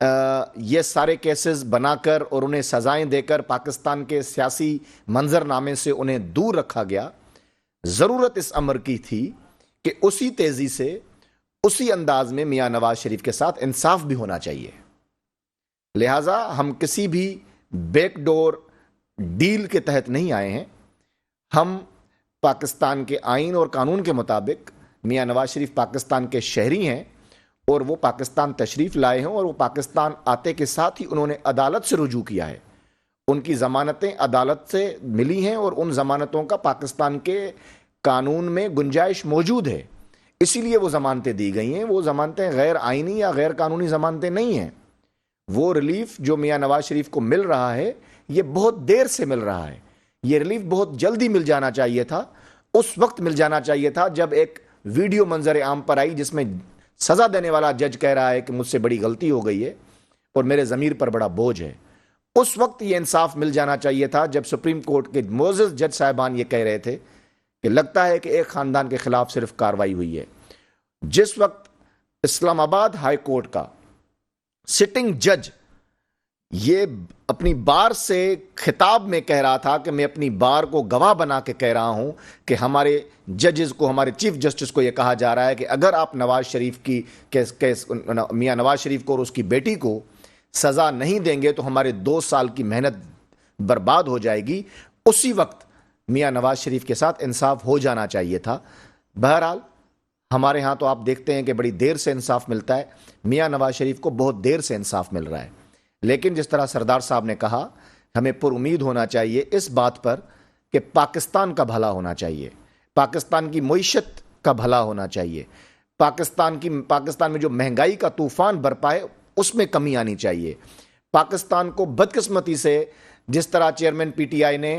یہ سارے کیسز بنا کر اور انہیں سزائیں دے کر پاکستان کے سیاسی منظرنامے سے انہیں دور رکھا گیا. ضرورت اس امر کی تھی کہ اسی تیزی سے اسی انداز میں میاں نواز شریف کے ساتھ انصاف بھی ہونا چاہیے. لہٰذا ہم کسی بھی بیک ڈور ڈیل کے تحت نہیں آئے ہیں. ہم پاکستان کے آئین اور قانون کے مطابق میاں نواز شریف پاکستان کے شہری ہیں اور وہ پاکستان تشریف لائے ہیں اور وہ پاکستان آتے کے ساتھ ہی انہوں نے عدالت سے رجوع کیا ہے. ان کی ضمانتیں عدالت سے ملی ہیں اور ان ضمانتوں کا پاکستان کے قانون میں گنجائش موجود ہے. اسی لیے وہ ضمانتیں دی گئی ہیں. وہ ضمانتیں غیر آئینی یا غیر قانونی ضمانتیں نہیں ہیں. وہ ریلیف جو میاں نواز شریف کو مل رہا ہے یہ بہت دیر سے مل رہا ہے. یہ ریلیف بہت جلدی مل جانا چاہیے تھا. اس وقت مل جانا چاہیے تھا جب ایک ویڈیو منظر عام پر آئی جس میں سزا دینے والا جج کہہ رہا ہے کہ مجھ سے بڑی غلطی ہو گئی ہے اور میرے ضمیر پر بڑا بوجھ ہے. اس وقت یہ انصاف مل جانا چاہیے تھا جب سپریم کورٹ کے معزز جج صاحبان یہ کہہ رہے تھے کہ لگتا ہے کہ ایک خاندان کے خلاف صرف کارروائی ہوئی ہے. جس وقت اسلام آباد ہائی کورٹ کا سٹنگ جج یہ اپنی بار سے خطاب میں کہہ رہا تھا کہ میں اپنی بار کو گواہ بنا کے کہہ رہا ہوں کہ ہمارے ججز کو, ہمارے چیف جسٹس کو یہ کہا جا رہا ہے کہ اگر آپ نواز شریف کی میاں نواز شریف کو اور اس کی بیٹی کو سزا نہیں دیں گے تو ہمارے 2 سال کی محنت برباد ہو جائے گی. اسی وقت میاں نواز شریف کے ساتھ انصاف ہو جانا چاہیے تھا. بہرحال ہمارے ہاں تو آپ دیکھتے ہیں کہ بڑی دیر سے انصاف ملتا ہے. میاں نواز شریف کو بہت دیر سے انصاف مل رہا ہے. لیکن جس طرح سردار صاحب نے کہا, ہمیں پر امید ہونا چاہیے اس بات پر کہ پاکستان کا بھلا ہونا چاہیے, پاکستان کی معیشت کا بھلا ہونا چاہیے, پاکستان میں جو مہنگائی کا طوفان برپا ہے اس میں کمی آنی چاہیے. پاکستان کو بدقسمتی سے جس طرح چیئرمین پی ٹی آئی نے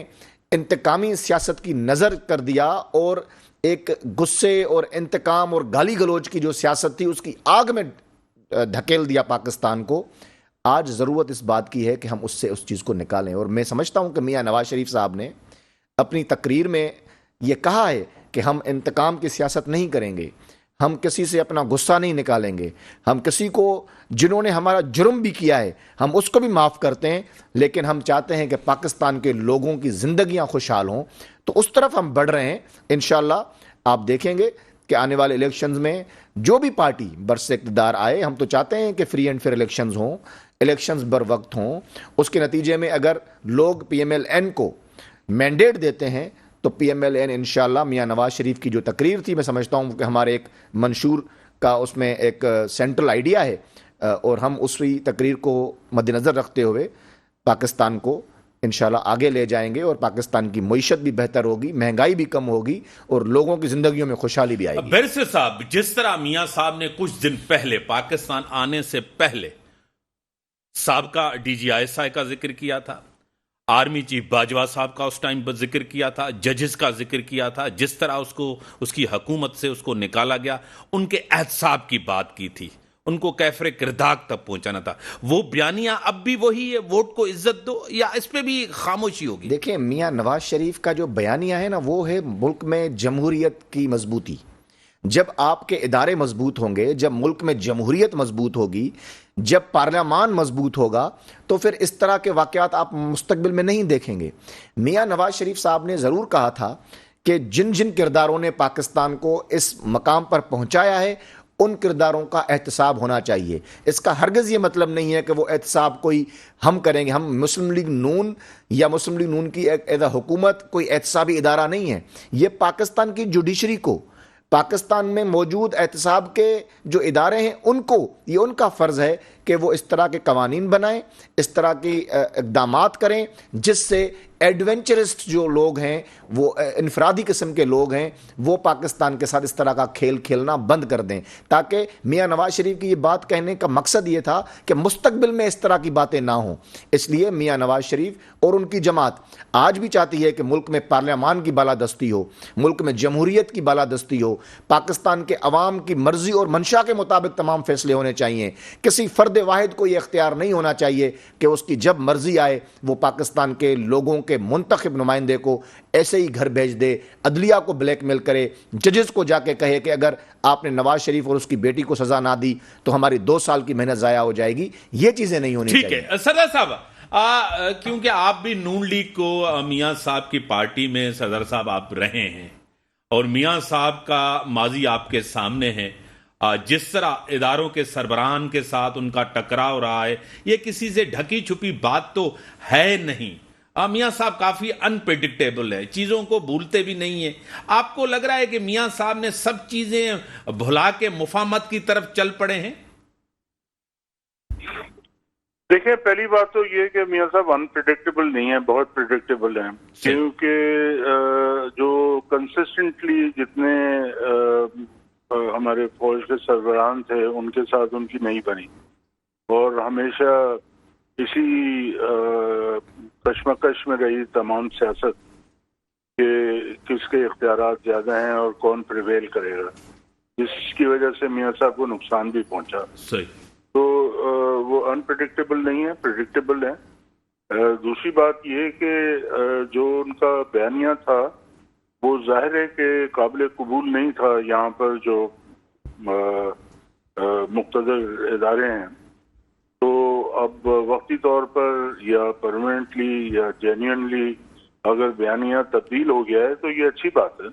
انتقامی سیاست کی نظر کر دیا اور ایک غصے اور انتقام اور گالی گلوچ کی جو سیاست تھی اس کی آگ میں دھکیل دیا پاکستان کو. آج ضرورت اس بات کی ہے کہ ہم اس سے اس چیز کو نکالیں. اور میں سمجھتا ہوں کہ میاں نواز شریف صاحب نے اپنی تقریر میں یہ کہا ہے کہ ہم انتقام کی سیاست نہیں کریں گے, ہم کسی سے اپنا غصہ نہیں نکالیں گے, ہم کسی کو جنہوں نے ہمارا جرم بھی کیا ہے ہم اس کو بھی معاف کرتے ہیں, لیکن ہم چاہتے ہیں کہ پاکستان کے لوگوں کی زندگیاں خوشحال ہوں. تو اس طرف ہم بڑھ رہے ہیں. انشاءاللہ آپ دیکھیں گے کہ آنے والے الیکشنز میں جو بھی پارٹی برس اقتدار آئے, ہم تو چاہتے ہیں کہ فری اینڈ فیئر الیکشنز ہوں, الیکشنز بر وقت ہوں. اس کے نتیجے میں اگر لوگ پی ایم ایل این کو مینڈیٹ دیتے ہیں تو پی ایم ایل این انشاءاللہ میاں نواز شریف کی جو تقریر تھی, میں سمجھتا ہوں کہ ہمارے ایک منشور کا اس میں ایک سینٹرل آئیڈیا ہے اور ہم اسی تقریر کو مد نظر رکھتے ہوئے پاکستان کو انشاءاللہ آگے لے جائیں گے اور پاکستان کی معیشت بھی بہتر ہوگی, مہنگائی بھی کم ہوگی اور لوگوں کی زندگیوں میں خوشحالی بھی آئے گی. برسر صاحب, جس طرح میاں صاحب نے کچھ دن پہلے پاکستان آنے سے پہلے سابقہ D G I S I کا ذکر کیا تھا, آرمی چیف باجوہ صاحب کا اس ٹائم پر ذکر کیا تھا, ججز کا ذکر کیا تھا, جس طرح اس کی حکومت سے اس کو نکالا گیا, ان کے احتساب کی بات کی تھی, ان کو کیفر کرداغ تک پہنچانا تھا. وہ بیانیہ اب بھی وہی ہے, ووٹ کو عزت دو, یا اس پہ بھی خاموشی ہوگی؟ دیکھیں, میاں نواز شریف کا جو بیانیہ ہے نا وہ ہے ملک میں جمہوریت کی مضبوطی. جب آپ کے ادارے مضبوط ہوں گے, جب ملک میں جمہوریت مضبوط ہوگی, جب پارلیمان مضبوط ہوگا, تو پھر اس طرح کے واقعات آپ مستقبل میں نہیں دیکھیں گے. میاں نواز شریف صاحب نے ضرور کہا تھا کہ جن جن کرداروں نے پاکستان کو اس مقام پر پہنچایا ہے ان کرداروں کا احتساب ہونا چاہیے. اس کا ہرگز یہ مطلب نہیں ہے کہ وہ احتساب کوئی ہم کریں گے. ہم مسلم لیگ نون یا مسلم لیگ نون کی ایک حکومت کوئی احتسابی ادارہ نہیں ہے. یہ پاکستان کی جوڈیشری کو, پاکستان میں موجود احتساب کے جو ادارے ہیں ان کو, یہ ان کا فرض ہے کہ وہ اس طرح کے قوانین بنائیں, اس طرح کی اقدامات کریں جس سے ایڈونچرسٹ جو لوگ ہیں, وہ انفرادی قسم کے لوگ ہیں, وہ پاکستان کے ساتھ اس طرح کا کھیل کھیلنا بند کر دیں. تاکہ میاں نواز شریف کی یہ بات کہنے کا مقصد یہ تھا کہ مستقبل میں اس طرح کی باتیں نہ ہوں. اس لیے میاں نواز شریف اور ان کی جماعت آج بھی چاہتی ہے کہ ملک میں پارلیمان کی بالادستی ہو, ملک میں جمہوریت کی بالادستی ہو, پاکستان کے عوام کی مرضی اور منشا کے مطابق تمام فیصلے ہونے چاہیے. کسی فرد واحد کو یہ اختیار نہیں ہونا چاہیے کہ اس کی جب مرضی آئے وہ پاکستان کے لوگوں کے منتخب نمائندے کو ایسے ہی گھر بھیج دے, عدلیہ کو بلیک میل کرے, ججز کو جا کے کہے کہ اگر آپ نے نواز شریف اور اس کی بیٹی کو سزا نہ دی تو ہماری 2 سال کی محنت ضائع ہو جائے گی. یہ چیزیں نہیں ہونی چاہیے. ٹھیک ہے سردار صاحب, کیونکہ آپ بھی نون لیگ کو میاں صاحب کی پارٹی میں سردار صاحب آپ رہے ہیں اور میاں صاحب کا ماضی آپ کے سامنے ہے, جس طرح اداروں کے سربراہان کے ساتھ ان کا ٹکراؤ رہا ہے یہ کسی سے ڈھکی چھپی بات تو ہے نہیں. میاں صاحب کافی انپریڈکٹیبل ہے, چیزوں کو بھولتے بھی نہیں ہیں. آپ کو لگ رہا ہے کہ میاں صاحب نے سب چیزیں بھلا کے مفاہمت کی طرف چل پڑے ہیں؟ دیکھیں, پہلی بات تو یہ کہ میاں صاحب انپریڈکٹیبل نہیں ہیں, بہت پریڈکٹیبل ہیں, کیونکہ جو کنسسٹنٹلی جتنے ہمارے فوج کے سربراہان تھے ان کے ساتھ ان کی نہیں بنی, اور ہمیشہ اسی کشمکش میں رہی تمام سیاست کہ کس کے اختیارات زیادہ ہیں اور کون پریویل کرے گا, جس کی وجہ سے میاں صاحب کو نقصان بھی پہنچا. صحیح. تو وہ انپریڈکٹیبل نہیں ہے, پریڈکٹیبل ہے. دوسری بات یہ کہ جو ان کا بیانیہ تھا وہ ظاہر ہے کہ قابل قبول نہیں تھا یہاں پر جو مقتدر ادارے ہیں. تو اب وقتی طور پر یا پرماننٹلی یا جینوئنلی اگر بیانیہ تبدیل ہو گیا ہے تو یہ اچھی بات ہے,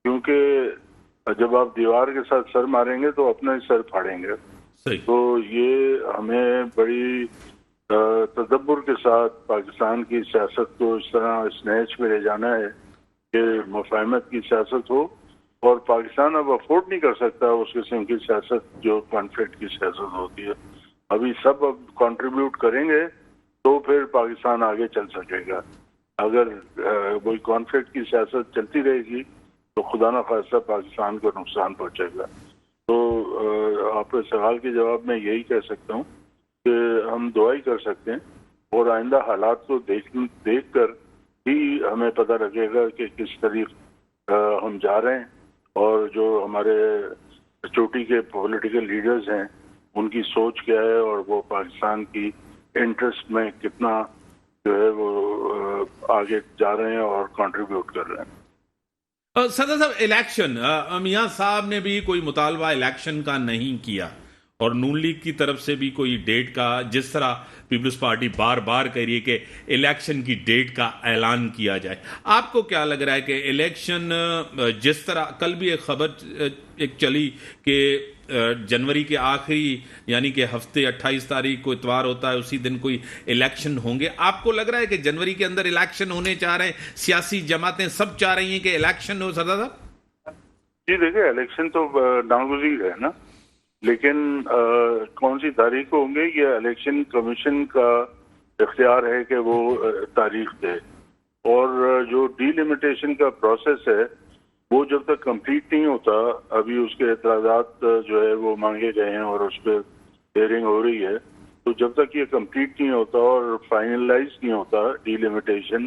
کیونکہ جب آپ دیوار کے ساتھ سر ماریں گے تو اپنا ہی سر پھاڑیں گے. تو یہ ہمیں بڑی تدبر کے ساتھ پاکستان کی سیاست کو اس طرح اس نہج میں لے جانا ہے کہ مفاہمت کی سیاست ہو, اور پاکستان اب افورڈ نہیں کر سکتا اس قسم کی سیاست جو کانفلکٹ کی سیاست ہوتی ہے. ابھی سب اب کنٹریبیوٹ کریں گے تو پھر پاکستان آگے چل سکے گا. اگر وہی کانفلکٹ کی سیاست چلتی رہے گی تو خدا نہ خواستہ پاکستان کو نقصان پہنچے گا. تو آپ کے سوال کے جواب میں یہی کہہ سکتا ہوں کہ ہم دعا ہی کر سکتے ہیں, اور آئندہ حالات کو دیکھ کر ہی ہمیں پتہ لگے گا کہ کس طریق ہم جا رہے ہیں, اور جو ہمارے چوٹی کے پولیٹیکل لیڈرز ہیں ان کی سوچ کیا ہے, اور وہ پاکستان کی انٹرسٹ میں کتنا جو ہے وہ آگے جا رہے ہیں اور کنٹریبیوٹ کر رہے ہیں. صدر صاحب, الیکشن, میاں صاحب نے بھی کوئی مطالبہ الیکشن کا نہیں کیا اور نون لیگ کی طرف سے بھی کوئی ڈیٹ کا, جس طرح پیپلز پارٹی بار بار کہہ رہی ہے کہ الیکشن کی ڈیٹ کا اعلان کیا جائے. آپ کو کیا لگ رہا ہے کہ الیکشن, جس طرح کل بھی ایک خبر ایک چلی کہ جنوری کے آخری یعنی کہ ہفتے 28 تاریخ کو اتوار ہوتا ہے اسی دن کوئی الیکشن ہوں گے, آپ کو لگ رہا ہے کہ جنوری کے اندر الیکشن ہونے چاہ رہے ہیں, سیاسی جماعتیں سب چاہ رہی ہیں کہ الیکشن ہو؟ سردار صاحب جی دیکھیں, الیکشن تو ناگزیر ہے نا, لیکن کون سی تاریخ کو ہوں گے یہ الیکشن کمیشن کا اختیار ہے کہ وہ تاریخ دے, اور جو ڈی لمیٹیشن کا پروسیس ہے وہ جب تک کمپلیٹ نہیں ہوتا, ابھی اس کے اعتراضات جو ہے وہ مانگے گئے ہیں اور اس پہ ہیئرنگ ہو رہی ہے, تو جب تک یہ کمپلیٹ نہیں ہوتا اور فائنلائز نہیں ہوتا ڈی لمیٹیشن,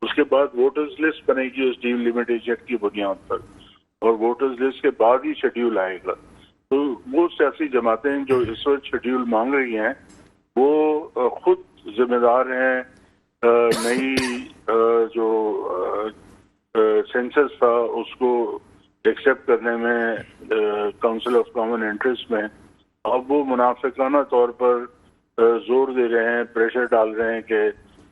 اس کے بعد ووٹرز لسٹ بنے گی اس ڈی لمیٹیشن کی بنیاد پر, اور ووٹرز لسٹ کے بعد ہی شیڈیول آئے گا. تو وہ سیاسی جماعتیں جو اس وقت شیڈیول مانگ رہی ہیں وہ خود ذمہ دار ہیں نئی جو سینسس تھا اس کو ایکسیپٹ کرنے میں کاؤنسل آف کامن انٹرسٹ میں. اب وہ منافقانہ طور پر زور دے رہے ہیں, پریشر ڈال رہے ہیں کہ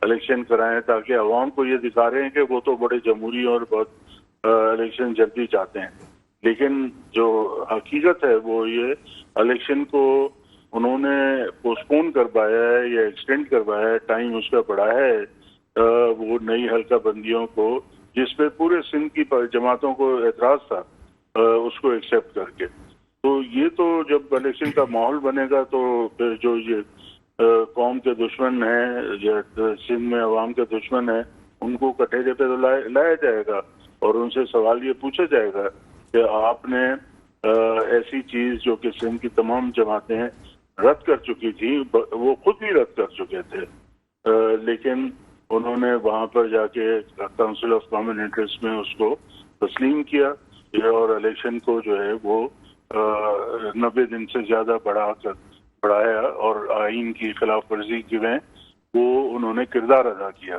الیکشن کرائیں, تاکہ عوام کو یہ دکھا رہے ہیں کہ وہ تو بڑے جمہوری اور بہت الیکشن جلدی چاہتے ہیں. لیکن جو حقیقت ہے وہ یہ, الیکشن کو انہوں نے پوسٹپون کروایا ہے یا ایکسٹینڈ کروایا ہے, ٹائم اس کا بڑھایا ہے وہ نئی حلقہ بندیوں کو, جس پہ پورے سندھ کی جماعتوں کو اعتراض تھا, اس کو ایکسیپٹ کر کے. تو یہ تو جب الیکشن کا ماحول بنے گا تو پھر جو یہ قوم کے دشمن ہیں یا سندھ میں عوام کے دشمن ہیں ان کو کٹہرے پہ تو لایا جائے گا, اور ان سے سوال یہ پوچھا جائے گا کہ آپ نے ایسی چیز جو کہ سندھ کی تمام جماعتیں رد کر چکی تھی, وہ خود بھی رد کر چکے تھے, لیکن انہوں نے وہاں پر جا کے کاؤنسل آف کامن انٹرسٹ میں اس کو تسلیم کیا, اور الیکشن کو جو ہے وہ 90 دن سے زیادہ بڑھایا, اور آئین کی خلاف ورزی کی میں وہ انہوں نے کردار ادا کیا.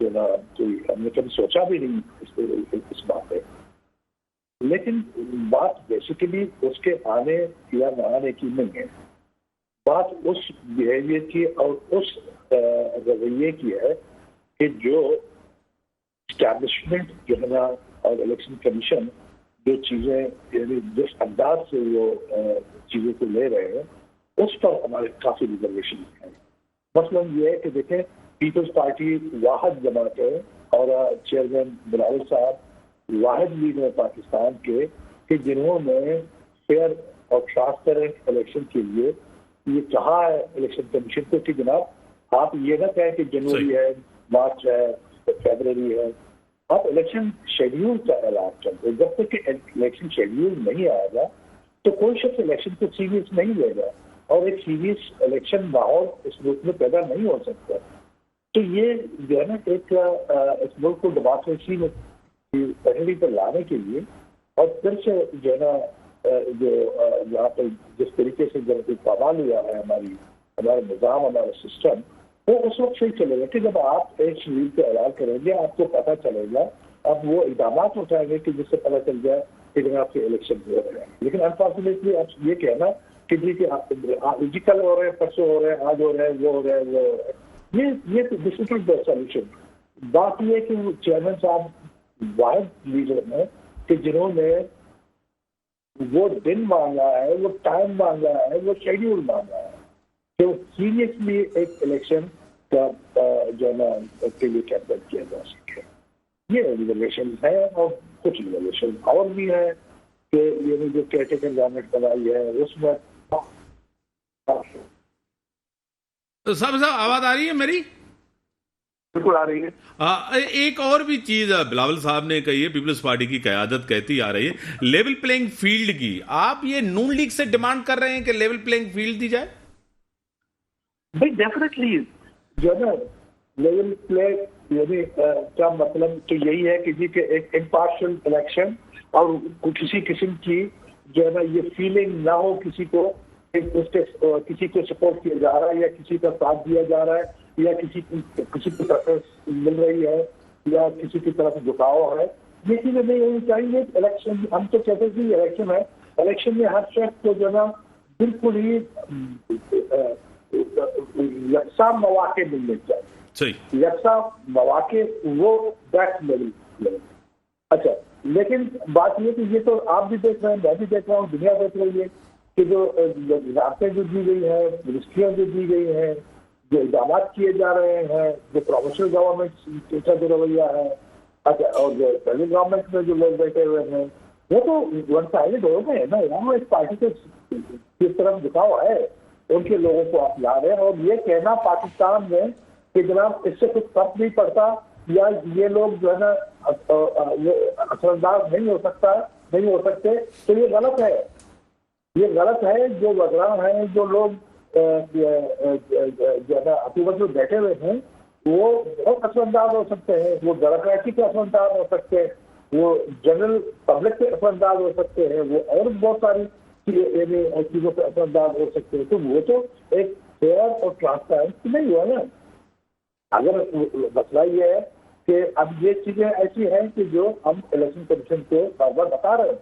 جو نا کوئی ہم نے کبھی سوچا بھی نہیں اس بات پہ. لیکن بات بیسیکلی اس کے آنے یا نہ آنے کی نہیں ہے, بات اس بیہیویئر کی اور اس رویے کی ہے کہ جو اسٹیبلشمنٹ جو ہے نا اور الیکشن کمیشن جو چیزیں یعنی جس انداز سے وہ چیزوں کو لے رہے ہیں اس پر ہمارے کافی ریزرویشن ہیں. مثلاً یہ ہے کہ دیکھیں پیپلز پارٹی واحد جماعت ہے اور چیئرمین بلاول صاحب واحد لیڈر پاکستان کے کہ جنہوں نے فیئر اور ٹرانسپیرنٹ الیکشن کے لیے یہ کہا ہے الیکشن کمیشن کو کہ جناب آپ یہ نہ کہیں کہ جنوری ہے, مارچ ہے, فیبرری ہے, آپ الیکشن شیڈیول کا اعلان کرتے. جب تک کہ الیکشن شیڈیول نہیں آئے گا تو کوئی شخص الیکشن کو سیریس نہیں لے گا اور ایک سیریس الیکشن ماحول اس ملک میں پیدا نہیں ہو سکتا. تو یہ جو ہے نا ایک اس ملک کو ڈیموکریسی میں پہلی پر لانے کے لیے اور پھر سے جو ہے نا جو یہاں پہ جس طریقے سے جب پابند ہوا ہے ہمارا نظام, ہمارا سسٹم, وہ اس وقت صحیح چلے گا کہ جب آپ ایک شیڈول کا اعلان کریں گے آپ کو پتہ چلے گا, آپ وہ اقدامات اٹھائیں گے کہ جس سے پتہ چل جائے کہ آپ کے الیکشن ہو رہے ہیں. لیکن انفارچونیٹلی آپ یہ کہنا کہ جی کل ہو رہے ہیں, پرسوں ہو رہے ہیں, آج ہو رہے ہیں, وہ ہو رہے ہیں, وہ ہو رہے ہیں, یہ ڈفیکلٹ سولوشن. بات یہ ہے کہ چیئرمین صاحب واحد لیڈر ہیں کہ جنہوں نے وہ دن مانگا ہے, وہ ٹائم مانگا ہے, وہ شیڈیول مانگا ہے کہ سیریسلی ایک الیکشن کا جو ہے نا کے لیے کیمپین کیا جا سکے. یہ ریزرویشن ہے اور کچھ ریزرویشن اور بھی ہے کہ یہ جو کیٹیگری گورنمنٹ بنائی ہے اس میں. صاحب آواز آ رہی ہے میری؟ بالکل آ رہی ہے. ایک اور بھی چیز بلاول صاحب نے کہی ہے, پیپلز پارٹی کی قیادت کہتی آ رہی ہے لیول پلینگ فیلڈ کی. آپ یہ نون لیگ سے ڈیمانڈ کر رہے ہیں کہ لیول پلینگ فیلڈ دی جائے؟ بھائی ڈیفینیٹلی جو ہے نا لیول پلے یعنی کا مطلب تو یہی ہے کہ جی کہ ایک امپارشل الیکشن اور کسی قسم کی جو ہے نا یہ فیلنگ نہ ہو کسی کو کسی کو سپورٹ کیا جا رہا ہے یا کسی کا ساتھ دیا جا رہا ہے یا کسی کی طرف مل رہی ہے یا کسی کی طرف جھکاؤ ہے. یہ چیزیں نہیں ہونی چاہیے. الیکشن ہم تو کہتے ہیں کہ الیکشن ہے, الیکشن میں ہر شخص کو جو ہے نا بالکل ہی یکساں مواقع ملنے چاہیے. یکساں مواقع وہ بیک لیول. اچھا لیکن بات یہ کہ یہ تو آپ بھی دیکھ رہے ہیں, میں بھی دیکھ رہا ہوں, دنیا دیکھ رہی ہے کہ جو رابطیں جو دی گئی ہیں, منسٹریاں جو دی گئی ہیں, جو اقدامات کیے جا رہے ہیں, جو پروفیشنل گورنمنٹ کا جو رویہ ہے, اچھا اور جو فیڈرل گورنمنٹ میں جو لوگ بیٹھے ہوئے ہیں وہ تو ون سائڈڈ ہو گئے نا. وہ اس پارٹی کے کس طرف جھکاؤ ہے, ان کے لوگوں کو آپ لا رہے ہیں. اور یہ کہنا پاکستان میں کہ جناب اس سے کچھ فرق نہیں پڑتا یا یہ لوگ جو ہے نا اثر انداز نہیں ہو سکتے, تو یہ غلط ہے. یہ غلط ہے. جو وزراء ہیں, جو لوگ جو ہے نا حکومت میں بیٹھے ہوئے ہیں وہ بہت اثر انداز ہو سکتے ہیں. وہ ڈیموکریسی کے اثر انداز ہو سکتے ہیں, وہ جنرل پبلک کے اثر انداز ہو سکتے ہیں, وہ اور بہت ساری چیزوں پہ اثر انداز ہو سکتے ہیں. تو وہ تو ایک فیئر اور ٹرانسپیرنٹ نہیں ہوا نا. اگر مسئلہ یہ ہے کہ اب یہ چیزیں ایسی ہیں کہ جو ہم الیکشن کمیشن کو بار بار بتا رہے ہیں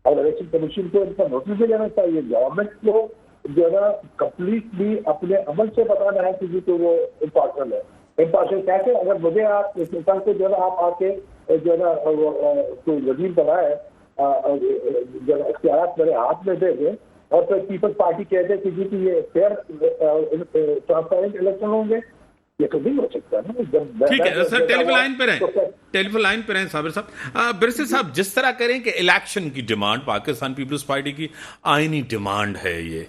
اور الیکشن کمیشن کو ان کا نوٹس بھی لینا چاہیے. گورنمنٹ کو جو ہے نا کمپلیٹلی اپنے عمل سے بتانا ہے کہ جی تو وہ امپارشل ہے. امپارشل کہتے ہیں اگر مجھے آپ اس انسان کو جو ہے نا آپ آ کے جو ہے نا کوئی وزیر بنائے جو اختیارات میرے ہاتھ میں دے دیں اور پھر پیپلز پارٹی کہہ دے کہ جی کہ یہ فیئر ٹرانسپیرنٹ الیکشن ہوں گے, یہ تو نہیں ہو سکتا نا. ٹھیک ہے سر, ٹیلی فون لائن پہ رہیں صابر صاحب. برسر صاحب جس طرح کریں کہ الیکشن کی ڈیمانڈ پاکستان پیپلز پارٹی کی آئینی ڈیمانڈ ہے, یہ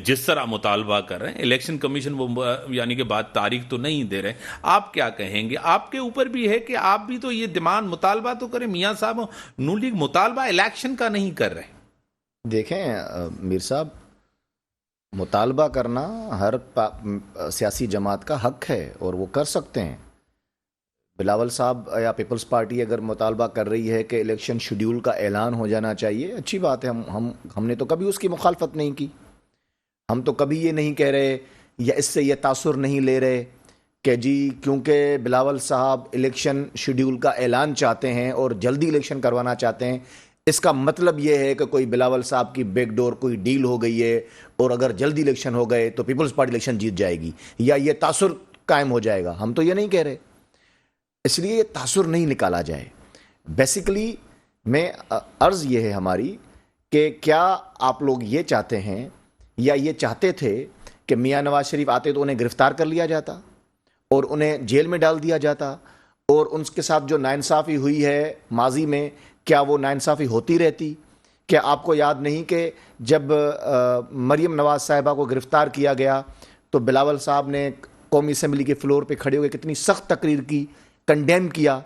جس طرح مطالبہ کر رہے ہیں, الیکشن کمیشن وہ یعنی کہ بات تاریخ تو نہیں دے رہے, آپ کیا کہیں گے؟ آپ کے اوپر بھی ہے کہ آپ بھی تو یہ ڈیمانڈ مطالبہ تو کریں. میاں صاحب نون لیگ مطالبہ الیکشن کا نہیں کر رہے. دیکھیں میر صاحب, مطالبہ کرنا ہر سیاسی جماعت کا حق ہے اور وہ کر سکتے ہیں. بلاول صاحب یا پیپلز پارٹی اگر مطالبہ کر رہی ہے کہ الیکشن شیڈیول کا اعلان ہو جانا چاہیے, اچھی بات ہے. ہم نے تو کبھی اس کی مخالفت نہیں کی. ہم تو کبھی یہ نہیں کہہ رہے یا اس سے یہ تاثر نہیں لے رہے کہ جی کیونکہ بلاول صاحب الیکشن شیڈیول کا اعلان چاہتے ہیں اور جلدی الیکشن کروانا چاہتے ہیں، اس کا مطلب یہ ہے کہ کوئی بلاول صاحب کی بیک ڈور کوئی ڈیل ہو گئی ہے اور اگر جلدی الیکشن ہو گئے تو پیپلز پارٹی الیکشن جیت جائے گی یا یہ تاثر قائم ہو جائے گا. ہم تو یہ نہیں کہہ رہے، اس لیے یہ تاثر نہیں نکالا جائے. بیسیکلی میں عرض یہ ہے ہماری کہ کیا آپ لوگ یہ چاہتے ہیں یا یہ چاہتے تھے کہ میاں نواز شریف آتے تو انہیں گرفتار کر لیا جاتا اور انہیں جیل میں ڈال دیا جاتا، اور ان کے ساتھ جو ناانصافی ہوئی ہے ماضی میں کیا وہ ناانصافی ہوتی رہتی؟ کیا آپ کو یاد نہیں کہ جب مریم نواز صاحبہ کو گرفتار کیا گیا تو بلاول صاحب نے قومی اسمبلی کے فلور پہ کھڑے ہو کے کتنی سخت تقریر کی، کنڈیم کیا؟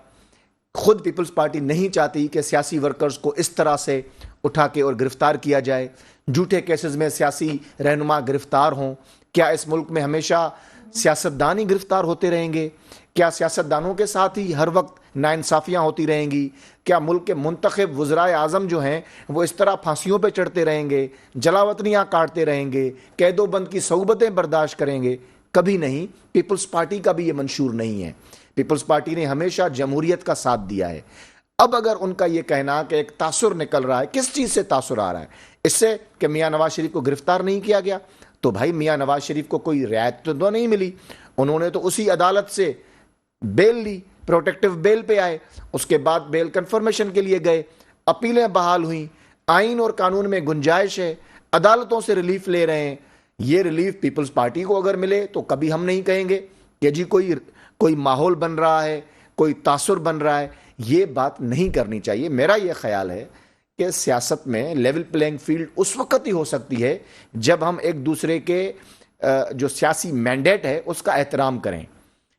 خود پیپلز پارٹی نہیں چاہتی کہ سیاسی ورکرز کو اس طرح سے اٹھا کے اور گرفتار کیا جائے، جھوٹے کیسز میں سیاسی رہنما گرفتار ہوں. کیا اس ملک میں ہمیشہ سیاستدان ہی گرفتار ہوتے رہیں گے؟ کیا سیاستدانوں کے ساتھ ہی ہر وقت ناانصافیاں ہوتی رہیں گی؟ کیا ملک کے منتخب وزرائے اعظم جو ہیں وہ اس طرح پھانسیوں پہ چڑھتے رہیں گے، جلاوطنیاں کاٹتے رہیں گے، قید و بند کی صعوبتیں برداشت کریں گے؟ کبھی نہیں. پیپلز پارٹی کا بھی یہ منشور نہیں ہے. پیپلز پارٹی نے ہمیشہ جمہوریت کا ساتھ دیا ہے. اب اگر ان کا یہ کہنا کہ ایک تاثر نکل رہا ہے، کس چیز سے تاثر آ رہا ہے؟ اس سے کہ میاں نواز شریف کو گرفتار نہیں کیا گیا، تو بھائی میاں نواز شریف کو کوئی رعایت تو نہیں ملی. انہوں نے تو اسی عدالت سے بیل لی، پروٹیکٹیو بیل پہ آئے، اس کے بعد بیل کنفرمیشن کے لیے گئے، اپیلیں بحال ہوئیں، آئین اور قانون میں گنجائش ہے، عدالتوں سے ریلیف لے رہے ہیں. یہ ریلیف پیپلز پارٹی کو اگر ملے تو کبھی ہم نہیں کہیں گے کہ جی کوئی ماحول بن رہا ہے، کوئی تاثر بن رہا ہے. یہ بات نہیں کرنی چاہیے. میرا یہ خیال ہے کہ سیاست میں لیول پلینگ فیلڈ اس وقت ہی ہو سکتی ہے جب ہم ایک دوسرے کے جو سیاسی مینڈیٹ ہے اس کا احترام کریں.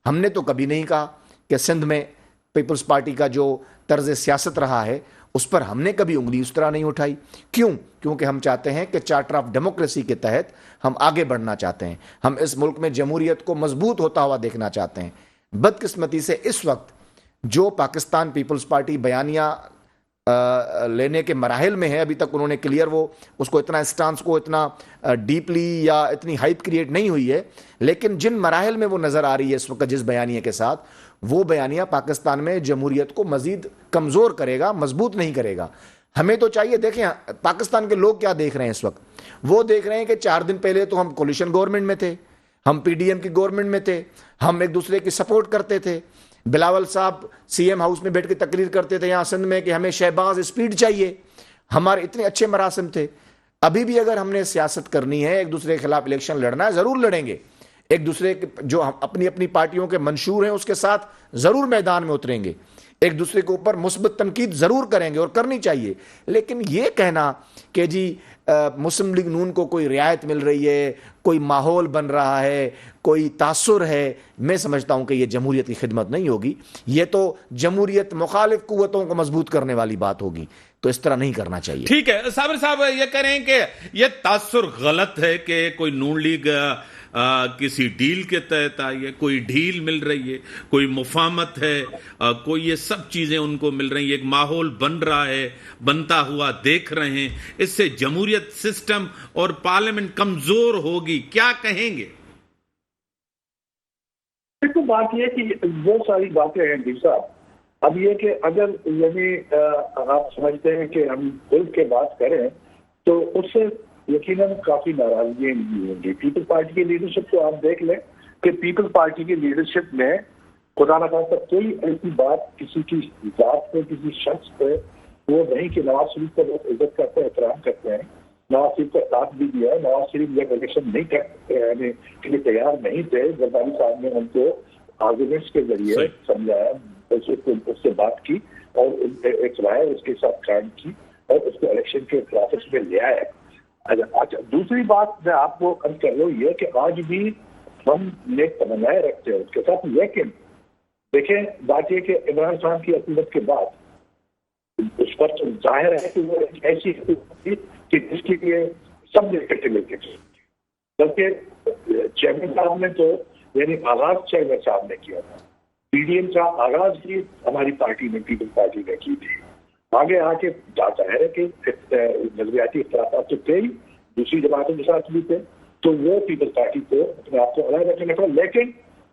ہم نے تو کبھی نہیں کہا کہ سندھ میں پیپلز پارٹی کا جو طرز سیاست رہا ہے اس پر ہم نے کبھی انگلی اس طرح نہیں اٹھائی. کیوں؟ کیونکہ ہم چاہتے ہیں کہ چارٹر آف ڈیموکریسی کے تحت ہم آگے بڑھنا چاہتے ہیں. ہم اس ملک میں جمہوریت کو مضبوط ہوتا ہوا دیکھنا چاہتے ہیں. بدقسمتی سے اس وقت جو پاکستان پیپلز پارٹی بیانیہ لینے کے مراحل میں ہے، ابھی تک انہوں نے کلیئر اس کو اتنا اسٹانس کو اتنا ڈیپلی یا اتنی ہائپ کریٹ نہیں ہوئی ہے، لیکن جن مراحل میں وہ نظر آ رہی ہے اس وقت جس بیانیہ کے ساتھ، وہ بیانیہ پاکستان میں جمہوریت کو مزید کمزور کرے گا، مضبوط نہیں کرے گا. ہمیں تو چاہیے، دیکھیں پاکستان کے لوگ کیا دیکھ رہے ہیں اس وقت. وہ دیکھ رہے ہیں کہ 4 دن پہلے تو ہم کولیشن گورنمنٹ میں تھے، ہم پی ڈی ایم کی گورنمنٹ میں تھے، ہم ایک دوسرے کی سپورٹ کرتے تھے. بلاول صاحب سی ایم ہاؤس میں بیٹھ کے تقریر کرتے تھے یہاں سندھ میں کہ ہمیں شہباز اسپیڈ چاہیے، ہمارے اتنے اچھے مراسم تھے. ابھی بھی اگر ہم نے سیاست کرنی ہے، ایک دوسرے کے خلاف الیکشن لڑنا ہے، ضرور لڑیں گے. ایک دوسرے کے جو اپنی اپنی پارٹیوں کے منشور ہیں اس کے ساتھ ضرور میدان میں اتریں گے، ایک دوسرے کے اوپر مثبت تنقید ضرور کریں گے اور کرنی چاہیے. لیکن یہ کہنا کہ جی مسلم لیگ نون کو کوئی رعایت مل رہی ہے، کوئی ماحول بن رہا ہے، کوئی تاثر ہے، میں سمجھتا ہوں کہ یہ جمہوریت کی خدمت نہیں ہوگی. یہ تو جمہوریت مخالف قوتوں کو مضبوط کرنے والی بات ہوگی. تو اس طرح نہیں کرنا چاہیے. ٹھیک ہے صابر صاحب، یہ کہہ رہے ہیں کہ یہ تاثر غلط ہے کہ کوئی نون لیگ کسی ڈیل کے تحت آئی ہے، کوئی ڈھیل مل رہی ہے، کوئی مفاہمت ہے، کوئی یہ سب چیزیں ان کو مل رہی ہیں، ایک ماحول بن رہا ہے، بنتا ہوا دیکھ رہے ہیں. اس سے جمہوریت سسٹم اور پارلیمنٹ کمزور ہوگی، کیا کہیں گے؟ ایک تو بات یہ کہ بہت ساری باتیں ہیں جی صاحب. اب یہ کہ اگر یعنی آپ سمجھتے ہیں کہ ہم کھل کے بات کریں تو اس سے یقیناً کافی ناراضگیاں بھی ہوں گی. پیپل پارٹی کی لیڈرشپ کو آپ دیکھ لیں کہ پیپل پارٹی کی لیڈرشپ میں خدا نہ خواستہ کوئی ایسی بات کسی کی ذات پہ، کسی شخص پہ وہ نہیں کہ نواز شریف کا بہت عزت کرتے ہیں، احترام کرتے ہیں. نواز شریف کا ساتھ بھی دیا ہے. نواز شریف جب الیکشن نہیں کے لیے تیار نہیں تھے، زرداری صاحب نے ان کو آرگومنٹس کے ذریعے سمجھایا، اس سے بات کی اور ایک رائے اس کے ساتھ قائم کی اور اس کو الیکشن کے پروسیس میں لے آئے. اچھا، دوسری بات میں آپ کو عرض کر رہا ہوں یہ کہ آج بھی ہم نیک تمنائیں رکھتے ہیں اس کے ساتھ، لیکن دیکھیں بات یہ کہ عمران خان کی حکومت کے بعد اس پر ظاہر ہے کہ وہ ایک ایسی حکومت تھی کہ جس کے لیے سب نے اکٹھے مل کے بلکہ چیئرمین صاحب نے تو یعنی آغاز چیئرمین صاحب نے کیا تھا. پی ڈی ایم کا آغاز بھی ہماری پارٹی نے، پیپل پارٹی نے کی تھی. آگے آ کے ظاہر ہے کہ نظریاتی اختلافات تو تھے ہی، دوسری جماعتوں کے ساتھ بھی تھے، تو وہ پیپل پارٹی کو اپنے آپ کو علیحدہ رکھنا پڑا. لیکن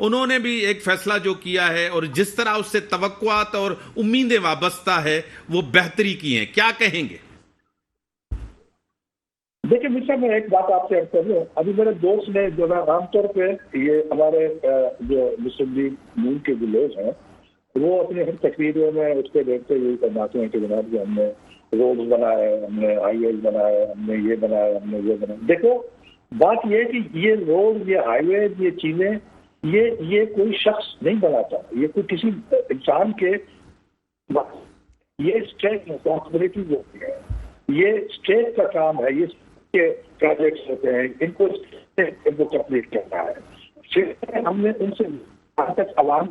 انہوں نے بھی ایک فیصلہ جو کیا ہے اور جس طرح اس سے توقعات اور امیدیں وابستہ ہے وہ بہتری کی ہیں، کیا کہیں گے؟ دیکھیں مرزا، میں ایک بات آپ سے عرض کر لوں. ابھی میرے دوست نے جو نا عام طور پہ یہ ہمارے جو مسلم لیگ نون کے جو لوگ ہیں وہ اپنی ہر تقریروں میں اس پہ دیکھتے ہوئے فرماتے ہیں کہ جناب ہم نے روڈ بنائے، ہم نے ہائی ویز بنائے، ہم نے یہ بنایا، ہم نے یہ بنایا. دیکھو بات یہ ہے کہ یہ روڈ، یہ ہائی ویز، یہ چیزیں یہ کوئی شخص نہیں بناتا، یہ کوئی کسی انسان کے، یہ اسٹیٹ ریسپانسبلٹی ہوتی ہے، یہ اسٹیٹ کا کام ہے، یہ کے پروجیکٹس ہوتے ہیں، ان کو کمپلیٹ کرنا ہے. پھر ہم نے ان سے جہاں تک عوام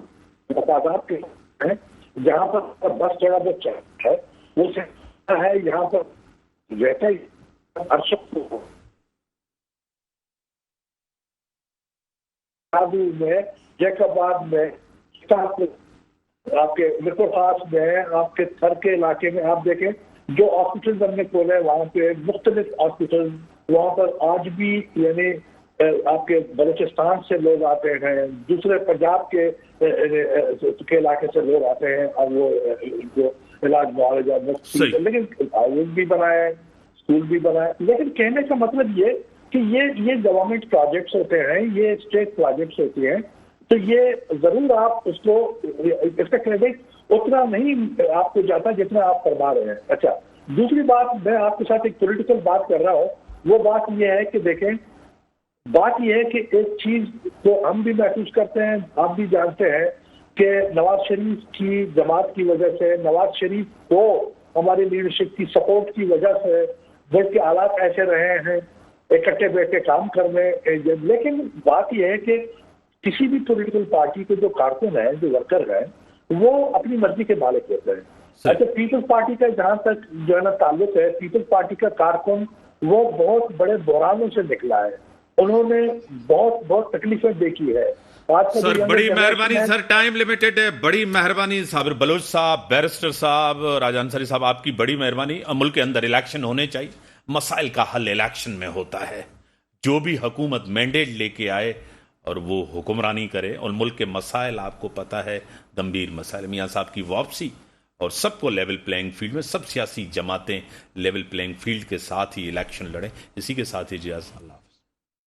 مفادات کے ہیں، جہاں پر بس تھوڑا بہت چلتا ہے وہ ہے، یہاں پر رہتا ہی ارشد میں، جیکاباد میں، آپ کے مکر خاص میں، آپ کے تھر کے علاقے میں آپ دیکھیں جو ہاسپٹل ہم نے کھولے ہیں وہاں پہ مختلف ہاسپٹل، وہاں پر آج بھی یعنی آپ کے بلوچستان سے لوگ آتے ہیں، دوسرے پنجاب کے علاقے سے لوگ آتے ہیں اور وہ جو علاج معالجہ مفت، لیکن ہائی بھی بنائے، اسکول بھی بنائے. لیکن کہنے کا مطلب یہ کہ یہ گورنمنٹ پروجیکٹس ہوتے ہیں، یہ اسٹیٹ پروجیکٹس ہوتی ہیں، تو یہ ضرور آپ اس کو اس کا کریڈٹ اتنا نہیں آپ کو جاتا جتنا آپ فرما رہے ہیں. اچھا، دوسری بات میں آپ کے ساتھ ایک پولیٹیکل بات کر رہا ہوں، وہ بات یہ ہے کہ دیکھیں، بات یہ ہے کہ ایک چیز کو ہم بھی محسوس کرتے ہیں، آپ بھی جانتے ہیں کہ نواز شریف کی جماعت کی وجہ سے، نواز شریف کو ہماری لیڈرشپ کی سپورٹ کی وجہ سے ملک کے حالات ایسے رہے ہیں اکٹھے بیٹھ کے کام کرنے. لیکن بات یہ ہے کہ کسی بھی پولیٹیکل پارٹی کے جو کارکن ہیں، جو ورکر ہیں، وہ اپنی مرضی کے مالک ہوتے ہیں. اچھا، پیپلز پارٹی کا جہاں تک جو ہے نا تعلق ہے، پیپلز پارٹی کا کارکن وہ بہت بڑے بحرانوں سے نکلا ہے، انہوں نے بہت تکلیفیں دیکھی ہے. سر بڑی مہربانی، سر ٹائم لمیٹڈ ہے، بڑی مہربانی. صابر بلوچ صاحب، بیرسٹر صاحب، راجہ انصاری صاحب، آپ کی بڑی مہربانی. ملک کے اندر الیکشن ہونے چاہیے، مسائل کا حل الیکشن میں ہوتا ہے. جو بھی حکومت مینڈیٹ لے کے آئے اور وہ حکمرانی کرے، اور ملک کے مسائل آپ کو پتہ ہے گمبھیر مسائل. میاں صاحب کی واپسی اور سب کو لیول پلینگ فیلڈ میں، سب سیاسی جماعتیں لیول پلینگ فیلڈ کے ساتھ ہی الیکشن لڑیں. اسی کے ساتھ ہی اجازت. اللہ